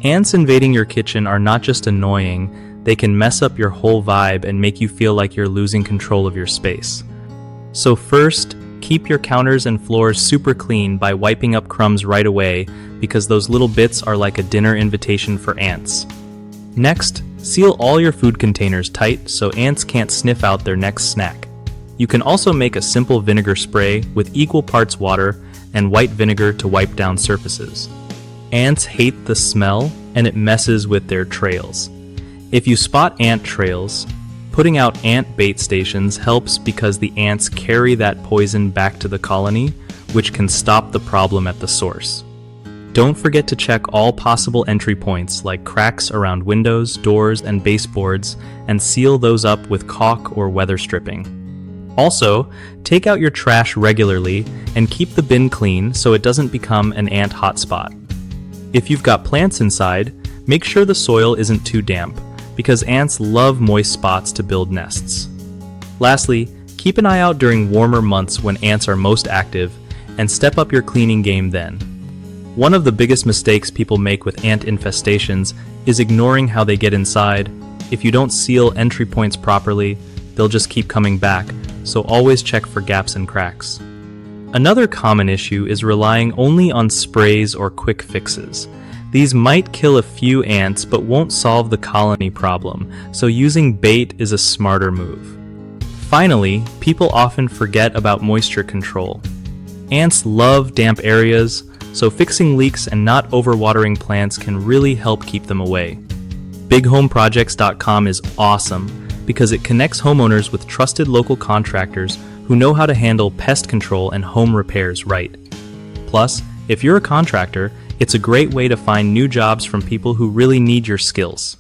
Ants invading your kitchen are not just annoying, they can mess up your whole vibe and make you feel like you're losing control of your space. So first, keep your counters and floors super clean by wiping up crumbs right away, because those little bits are like a dinner invitation for ants. Next, seal all your food containers tight so ants can't sniff out their next snack. You can also make a simple vinegar spray with equal parts water and white vinegar to wipe down surfaces. Ants hate the smell, and it messes with their trails. If you spot ant trails, putting out ant bait stations helps because the ants carry that poison back to the colony, which can stop the problem at the source. Don't forget to check all possible entry points like cracks around windows, doors, and baseboards, and seal those up with caulk or weather stripping. Also, take out your trash regularly and keep the bin clean so it doesn't become an ant hotspot. If you've got plants inside, make sure the soil isn't too damp, because ants love moist spots to build nests. Lastly, keep an eye out during warmer months when ants are most active, and step up your cleaning game then. One of the biggest mistakes people make with ant infestations is ignoring how they get inside. If you don't seal entry points properly, they'll just keep coming back, so always check for gaps and cracks. Another common issue is relying only on sprays or quick fixes. These might kill a few ants but won't solve the colony problem, so using bait is a smarter move. Finally, people often forget about moisture control. Ants love damp areas, so fixing leaks and not overwatering plants can really help keep them away. BigHomeProjects.com is awesome because it connects homeowners with trusted local contractors who know how to handle pest control and home repairs right. Plus, if you're a contractor, it's a great way to find new jobs from people who really need your skills.